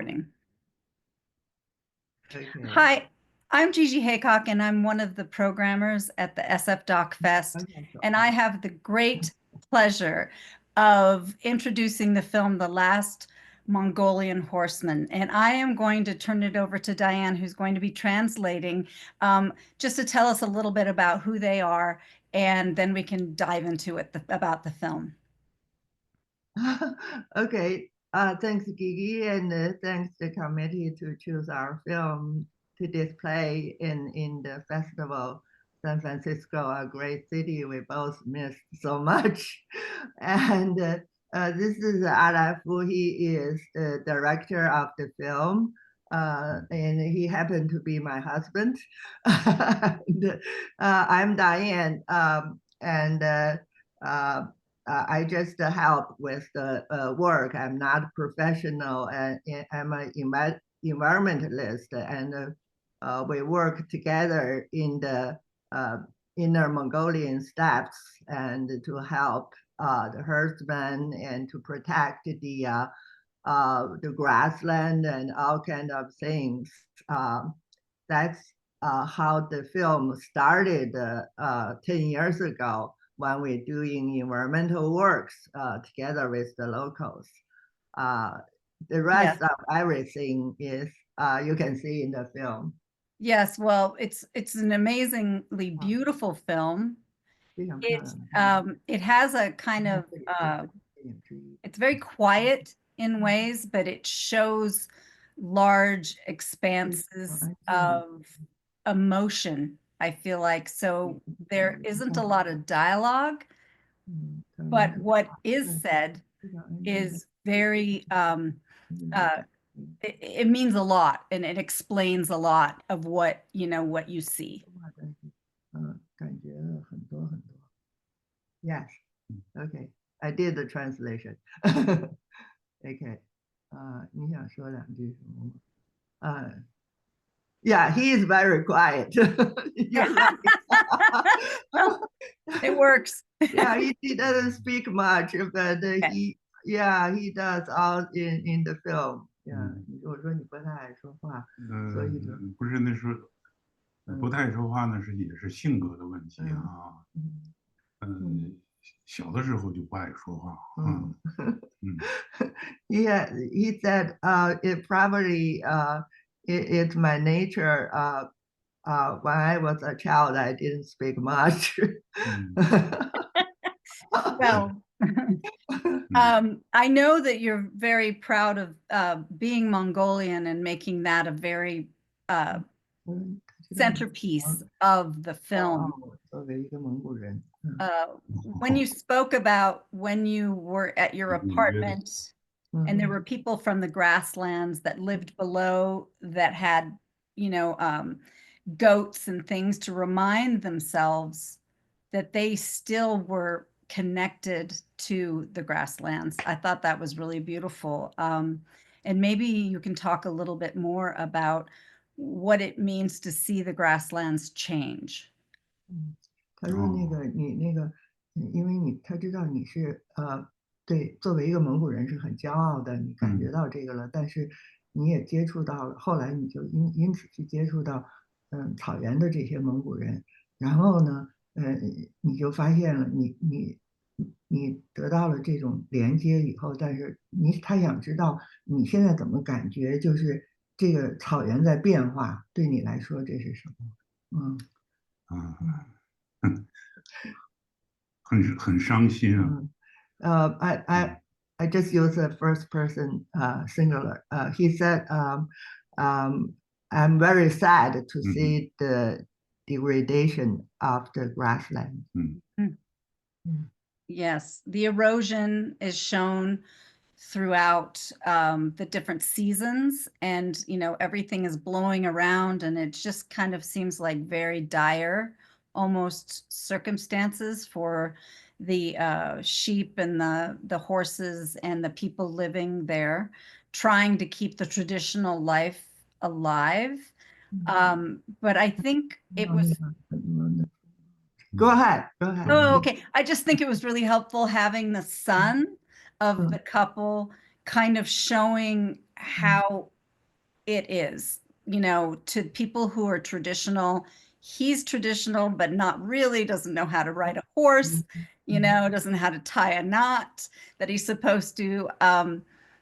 Recording. Okay. Hi, I'm Gigi Haycock, and I'm one of the programmers at the SF Doc Fest. And I have the great pleasure of introducing the film, The Last Mongolian Horseman. And I am going to turn it over to Diane, who's going to be translating, just to tell us a little bit about who they are, and then we can dive into it about the film. Okay. Thanks, Gigi, and thanks the committee to choose our film to display in the festival. San Francisco, a great city we both missed so much. And this is Alafu. He is the director of the film. And he happened to be my husband. And, I'm Diane, and I just help with the work. I'm not a professional, and I'm an environmentalist, and we work together in the inner Mongolian steppes and to help the herdsmen and to protect the grassland and all kind of things. That's how the film started 10 years ago, when we're doing environmental works together with the locals. The rest of everything is you can see in the film. Yes, well, it's an amazingly beautiful film. It has a kind of it's very quiet in ways, but it shows large expanses of emotion, I feel like. So there isn't a lot of dialogue, but what is said is very it means a lot, and it explains a lot of what you see. Yes. Okay. I did the translation. Okay. 你想说两句什么吗？ Yeah, he is very quiet. You're right. It works. Yeah, he doesn't speak much, but he does all in the film. Yeah, 我说你不太爱说话，所以就不是，那是不太说话，那是也是性格的问题啊。小的时候就不爱说话。Yeah, he said it probably it's my nature. When I was a child, I didn't speak much. Well, I know that you're very proud of being Mongolian and making that a very centerpiece of the film. When you spoke about when you were at your apartment and there were people from the grasslands that lived below that had, goats and things to remind themselves that they still were connected to the grasslands. I thought that was really beautiful. And maybe you can talk a little bit more about what it means to see the grasslands change. 他说因为他知道你是对，作为一个蒙古人是很骄傲的，你感觉到这个了，但是你也接触到了，后来你就因此去接触到草原的这些蒙古人，然后呢你就发现了你得到了这种连接以后，但是他想知道你现在怎么感觉，就是这个草原在变化，对你来说这是什么？很伤心啊。I just use the first person singular. He said, I'm very sad to see the degradation of the grassland. Yes, the erosion is shown throughout the different seasons, and everything is blowing around, and it just kind of seems like very dire almost circumstances for the sheep and the horses and the people living there, trying to keep the traditional life alive. But I think it was Go ahead. Oh, okay. I just think it was really helpful having the son of the couple kind of showing how it is, to people who are traditional. He's traditional, but not really, doesn't know how to ride a horse, doesn't know how to tie a knot that he's supposed to.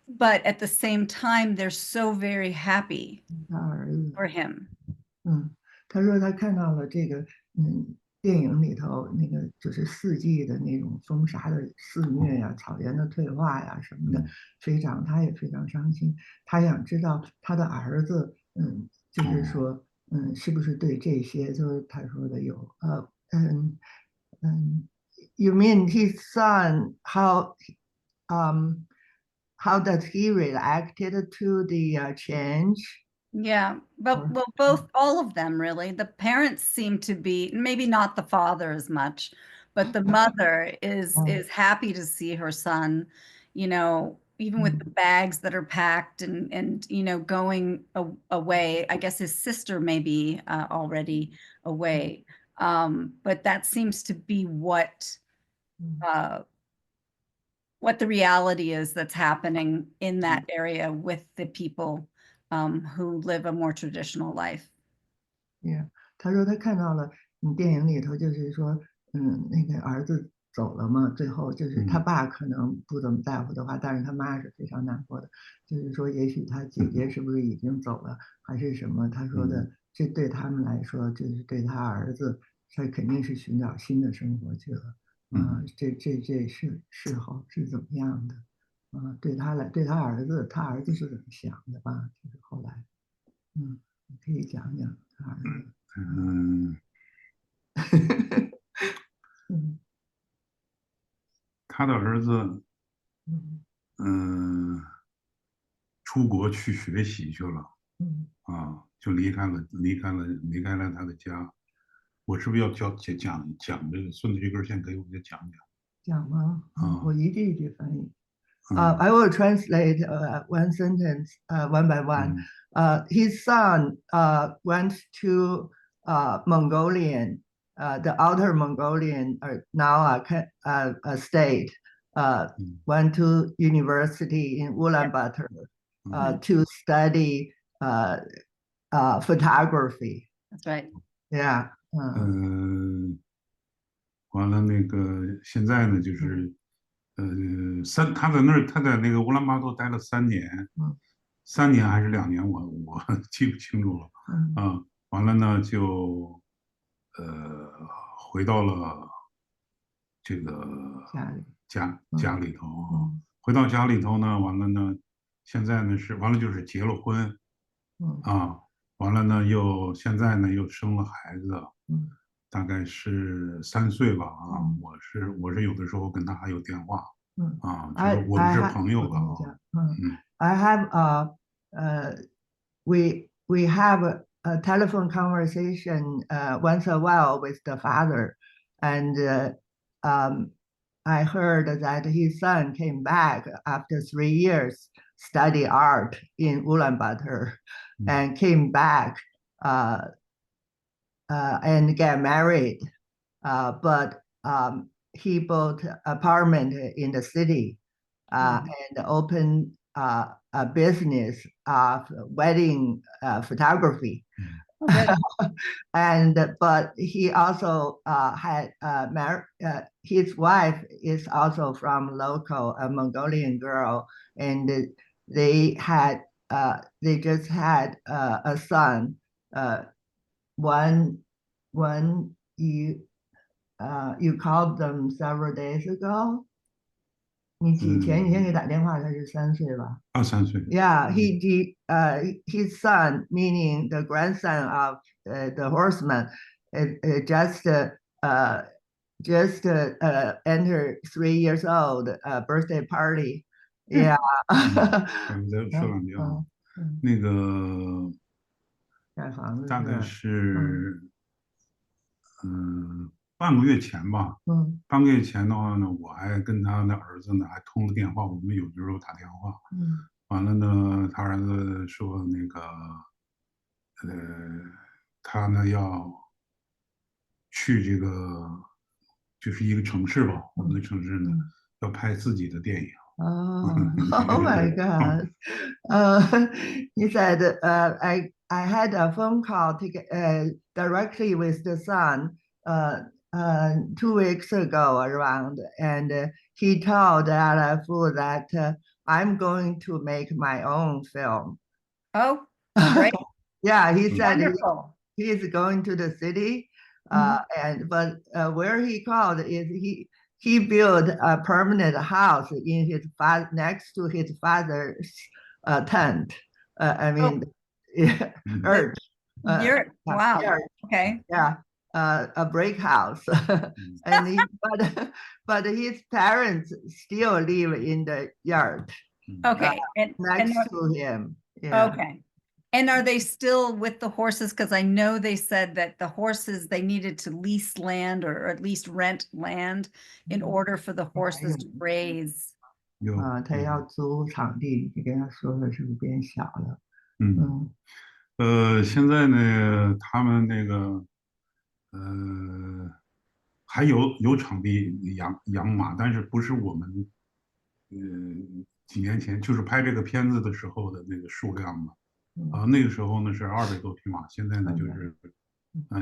But at the same time, they're so very happy 他儿子，for him. 他说他看到了这个，电影里头那个就是四季的那种风沙的肆虐呀、草原的退化呀什么的，他也非常伤心。他想知道他的儿子，就是说，是不是对这些，就是他说的有，You mean his son? How does he reacted to the change? Yeah, but well, all of them really. The parents seem to be, maybe not the father as much, but the mother is happy to see her son, even with the bags that are packed and going away. I guess his sister may be already away. But that seems to be uh, what the reality is that's happening in that area with the people who live a more traditional life. Yeah，他说他看到了，电影里头就是说，那个儿子走了嘛，最后就是他爸可能不怎么在乎的话，但是他妈是非常难过的，就是说也许他姐姐是不是已经走了，还是什么？他说的，这对他们来说，就是对他儿子，他肯定是寻找新的生活去了。这事后是怎么样的？对他儿子，他儿子是怎么想的吧？就是后来，你可以讲讲他儿子。他的儿子，出国去学习去了，就离开了他的家。我是不是要讲这个顺着这根线给我再讲讲？讲吗？我一句一句翻译。I will translate one sentence one by one. His son went to Mongolian, the outer Mongolian, now a state, went to university in Ulaanbaatar to study photography. That's right. Yeah. 完了那个现在呢，就是他在那个乌兰巴托待了3年，3年还是2年，我记不清楚了。完了呢就回到了这个家里头。回到家里头呢，完了呢，现在呢完了就是结了婚，完了呢现在呢又生了孩子，大概是3岁吧。我是有的时候跟他还有电话，就是我们是朋友了。I have we have a telephone conversation once a while with the father, and I heard that his son came back after 3 years study art in Ulaanbaatar, and came back and get married, but he bought apartment in the city and opened a business of wedding photography. But he also had married. His wife is also from local, a Mongolian girl, and they just had a son. You called them several days ago. 前几天给打电话，他是3岁吧？3岁。Yeah, his son, meaning the grandson of the Horseman, just entered 3 years old birthday party. Yeah. 我们再说两句啊。那个盖房子大概是半个月前吧。半个月前的话呢，我还跟他的儿子呢还通了电话，我们有的时候打电话。完了呢，他儿子说那个他呢要去就是一个城市吧，我们的城市呢要拍自己的电影。Oh, oh my God. He said, I had a phone call directly with the son 2 weeks ago around, and he told Alafu that I'm going to make my own film. Oh, great. Yeah, he said Wonderful. he is going to the city, but where he called is he built a permanent house in his next to his father's tent. I mean, yeah, earth. Wow. Yeah, Okay. yeah, a brick house, and but his parents still live in the yard Okay. next to him. Yeah. Okay. And are they still with the horses? Because I know they said that the horses, they needed to lease land or at least rent land in order for the horses to graze. 他要租场地，你跟他说的是不是变小了？现在呢，他们那个还有场地养马，但是不是我们几年前就是拍这个片子的时候的那个数量嘛。那个时候呢是200多匹马，现在呢就是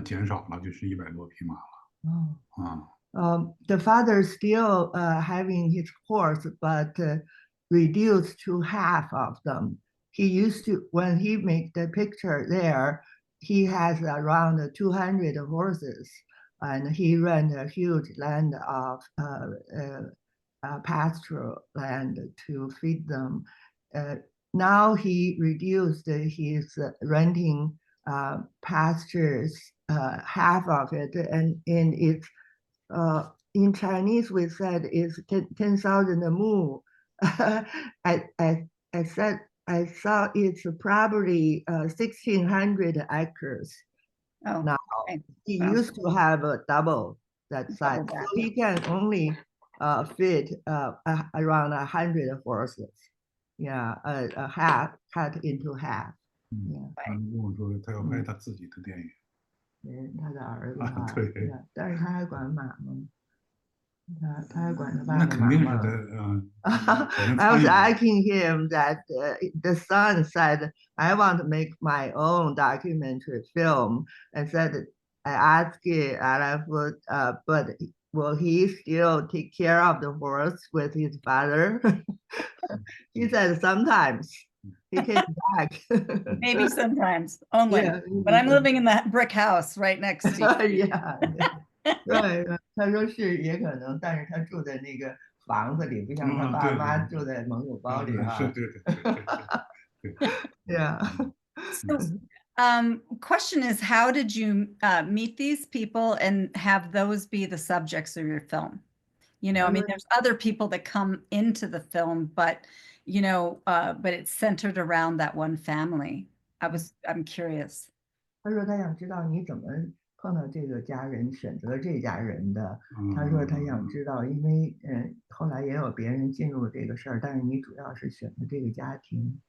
减少了，就是100多匹马了。The father still having his horse, but reduced to half of them. He used to, when he made the picture there, he has around 200 horses, and he ran a huge land of pastoral land to feed them. Now he reduced his renting pastures, half of it, and it's in Chinese we said is 10,000 mu. I said I saw it's probably 1,600 acres. Oh, now okay. he Wow. used to have a double that size, Double that, so he can only fit around 100 horses. Yeah, a half cut into half. 他跟我说他要拍他自己的电影。他的儿子对，但是他还管马吗？他还管他爸那爸肯定是的，I was asking him that the son said, I want to make my own documentary film, and said, I asked Alef, but will he still take care of the horse with his father? He said, sometimes. He came back. Maybe sometimes only. Yeah, but I'm living in that brick house right next to you. Yeah. 对，他说是也可能，但是他住在那个房子里，不像他爸妈住在蒙古包里啊。是，对。Yeah. So, question is, how did you meet these people and have those be the subjects of your film? You know, I mean, there's other people that come into the film, but but it's centered around that one family. I'm curious. 他说他想知道你怎么碰到这个家人，选择这家人的。他说他想知道，因为后来也有别人进入这个事儿，但是你主要是选的这个家庭，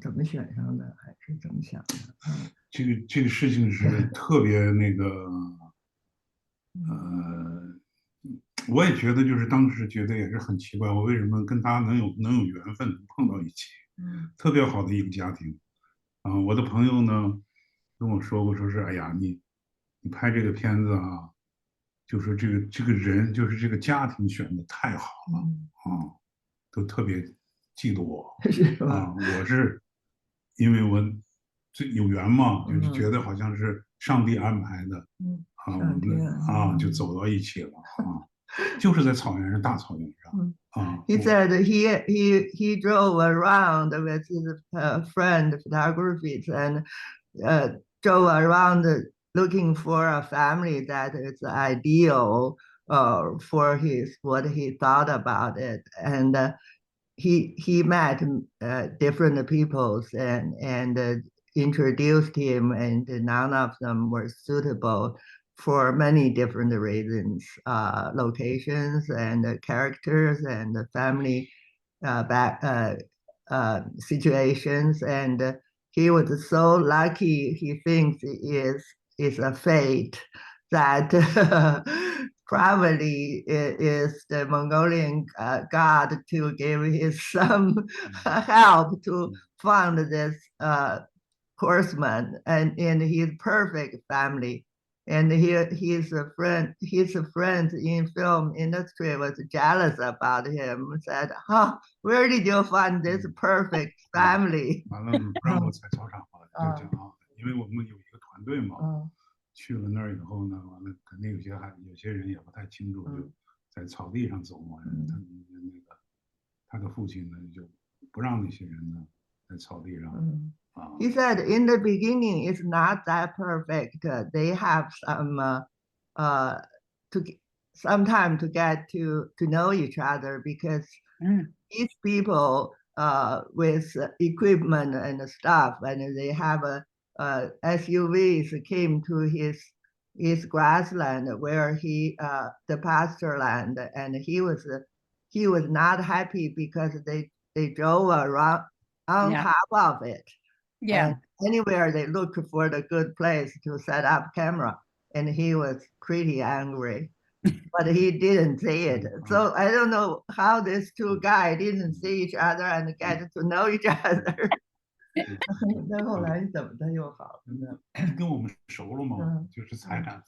怎么选上的，还是怎么想的？这个事情是特别那个，我也觉得就是当时觉得也是很奇怪，我为什么跟他能有缘分碰到一起，特别好的一个家庭。我的朋友呢跟我说过，说是哎呀，你拍这个片子啊，就说这个人就是这个家庭选的太好了都特别嫉妒我我是因为我有缘嘛，就是觉得好像是上帝安排的就走到一起了就是在草原上，大草原上。He said he drove around with his friend photographers and drove around looking for a family that is ideal for what he thought about it, and he met different peoples and introduced him, and none of them were suitable for many different reasons, locations and characters and family situations. And he was so lucky. He thinks is a fate that probably is the Mongolian god to give his some help to found this Horseman, and his perfect family. And he's a friend. His friends in film industry was jealous about him. Said, "Huh, where did you find this perfect family?" 完了不让我踩操场了，就讲啊，因为我们有一个团队嘛，去了那儿以后呢，完了肯定有些人也不太清楚，就在草地上走嘛。他的父亲呢就不让那些人呢在草地上。He said in the beginning it's not that perfect. They have some some time to get to know each other because each people with equipment and stuff, and they have SUVs came to his grassland where the pasture land, and he was not happy because they drove around on top of it. Yeah. And anywhere they look for the good place to set up camera, and he was pretty angry, but he didn't see it. So I don't know how these two guys didn't see each other and get to know each other. 那后来怎么的又好了呢？跟我们熟了嘛，就是踩他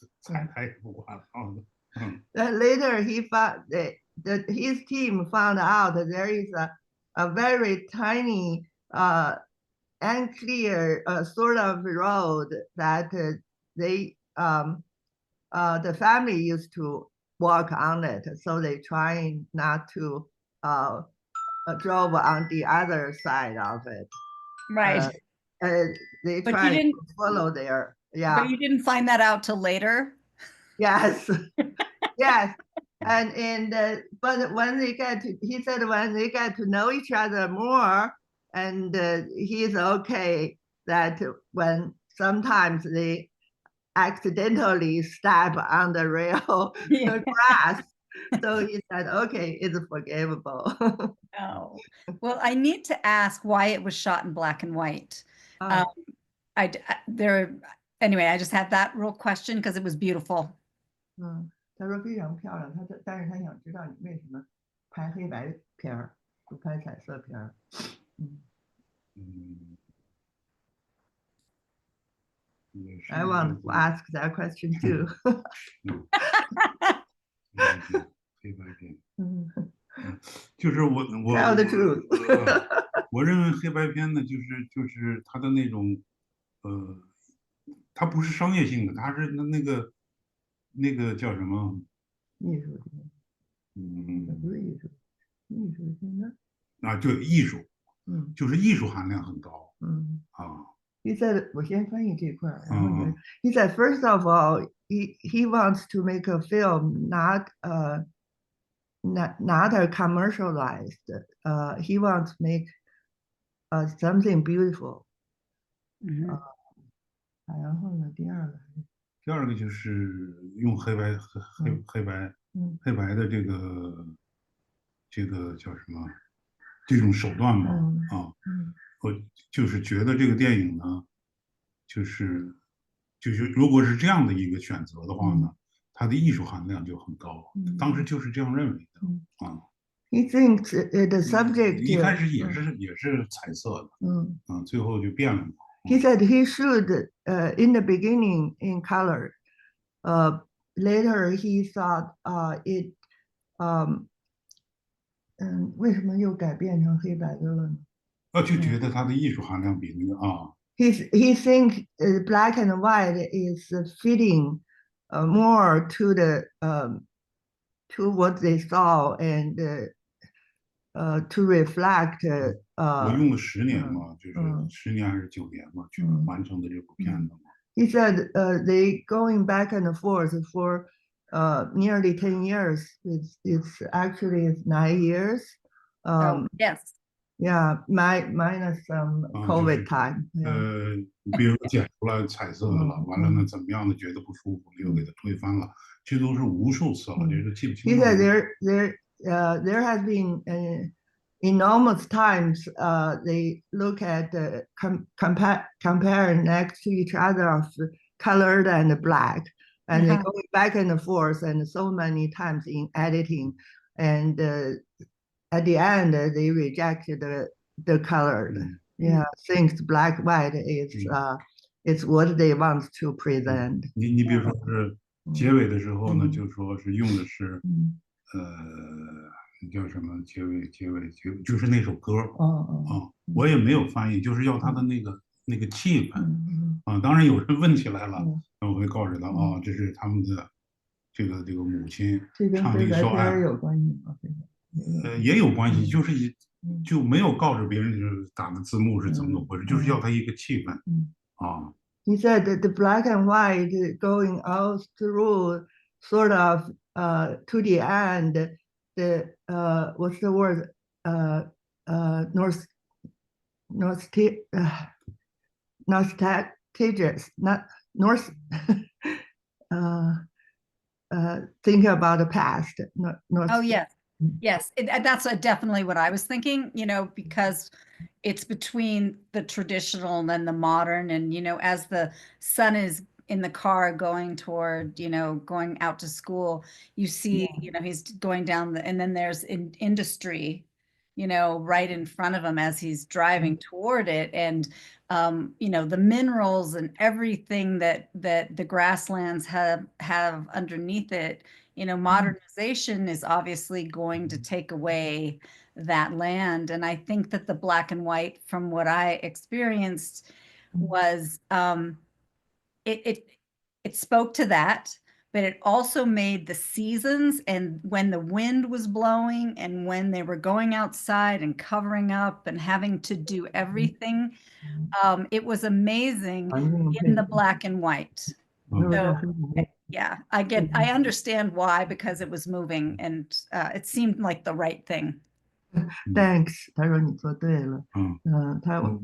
也不管了。Then later he found his team found out that there is a very tiny unclear sort of road that the family used to walk on it, so they try not to drove on the other side of it. Right. They But try to follow there. Yeah. But you didn't find that out till later? Yes. Yes. But when they he said when they get to know each other more, and he's okay that when sometimes they accidentally step on the rail grass. So he said, okay, it's forgivable. Oh, well, I need to ask why it was shot in black and white. Anyway, I just had that real question because it was beautiful. 他说非常漂亮，但是他想知道你为什么拍黑白片儿，不拍彩色片儿。I want to ask that question too. 黑白片，就是我 Tell the truth. 我认为黑白片呢，就是它的那种，它不是商业性的，它是那个叫什么？艺术性，不是艺术性的啊，对，艺术，就是艺术含量很高，He said, 我先翻译这块儿，然后he said, first of all, he wants to make a film not a commercialized. He wants to make something beautiful. 然后呢，第二个就是用黑白的这个叫什么这种手段嘛，我就是觉得这个电影呢，就是如果是这样的一个选择的话呢，它的艺术含量就很高。当时就是这样认为的啊。He thinks the subject 一开始也是彩色的，最后就变了嘛。He said he should in the beginning in color. Later he thought it 为什么又改变成黑白的了呢？就觉得它的艺术含量比那个啊。He think black and white is fitting more to the to what they saw and to reflect. 我用了10年嘛，就是10年还是9年嘛，去完成的这部片子嘛。He said they going back and forth for nearly 10 years. It's actually 9 years. Yes. Yeah, minus some COVID time. 比如剪出来彩色的了，完了呢怎么样的觉得不舒服，又给它推翻了，这都是无数次了，这都记不清。He said there has been enormous times they look at compare next to each other of colored and black, and they go back and forth, and so many times in editing, and at the end they rejected the color. Yeah, thinks black white is what they want to present. 你比如说是结尾的时候呢，就说是用的是叫什么结尾就是那首歌我也没有翻译，就是要他的那个气氛当然有人问起来了，那我会告诉他这是他们的这个母亲唱的一首爱，有关系吗？也有关系，就是就没有告诉别人就是打个字幕是怎么回事，就是要他一个气氛He said that the black and white going all through sort of to the end, the what's the word? Nostalgious, not north think about the past. Oh yes. Yes, that's definitely what I was thinking, because it's between the traditional and then the modern. And, as the son is in the car going toward, going out to school, you see, he's going down and then there's industry, right in front of him as he's driving toward it. And, the minerals and everything that the grasslands have underneath it. Modernization is obviously going to take away that land. And I think that the black and white, from what I experienced, was it spoke to that, but it also made the seasons and when the wind was blowing and when they were going outside and covering up and having to do everything. It was amazing in the black and white. So, yeah, I understand why, because it was moving and it seemed like the right thing. Thanks， 他说你做对了。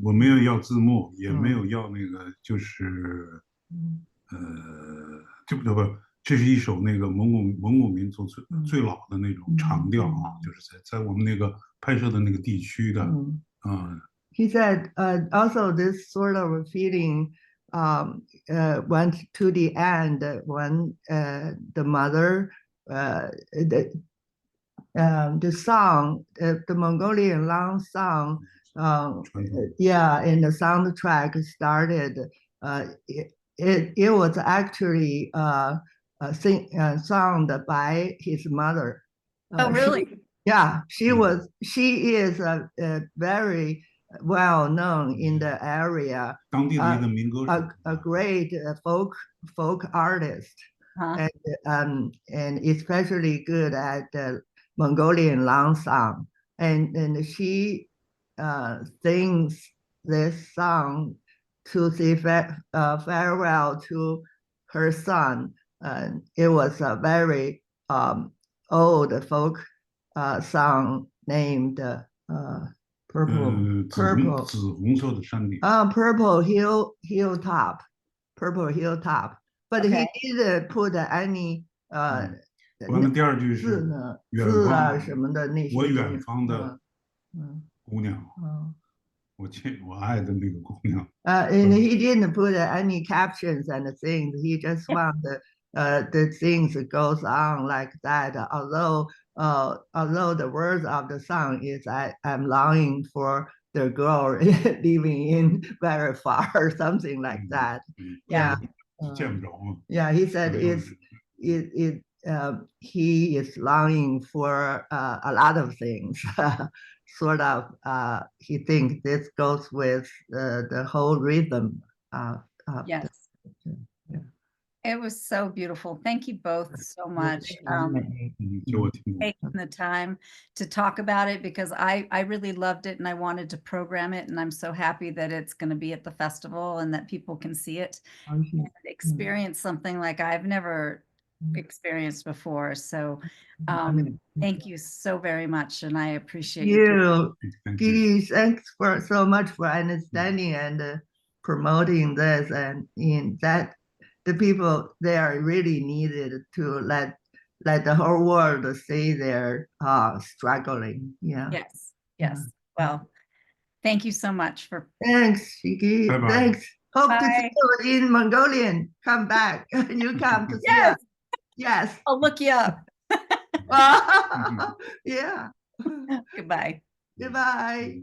我没有要字幕，也没有要那个，就是不，这是一首那个蒙古民族最老的那种长调就是在我们那个拍摄的那个地区的He said also this sort of feeling went to the end when the mother the song, the Mongolian long song, in the soundtrack started. It was actually sung by his mother. Oh, really? She is a very well known in the area. A great folk artist, and especially good at the Mongolian long song, and she sings this song to say farewell to her son. It was a very old folk song named Purple 紫红色的山顶 Purple Hilltop. But he didn't put any 完了第二句是字啊什么的那些我远方的姑娘我爱的那个姑娘 and he didn't put any captions and things. He just want the things goes on like that. Although the words of the song is I'm longing for the girl living in very far or something like that. Yeah. He said he is longing for a lot of things. Sort of, he thinks this goes with the whole rhythm. Yes. It was so beautiful. Thank you both so much taking the time to talk about it, because I really loved it and I wanted to program it, and I'm so happy that it's going to be at the festival and that people can see it and experience something like I've never experienced before. So thank you so very much, and I appreciate you. Gigi, thanks so much for understanding and promoting this, and in that the people there really needed to let the whole world see their struggling. Yes. Well, thank you so much for. Thanks, Gigi. Thanks. Hope to see Bye. you in Mongolian. Come back. You come to see Yes, us. Yes. I'll look you up. Yeah. Goodbye. Goodbye.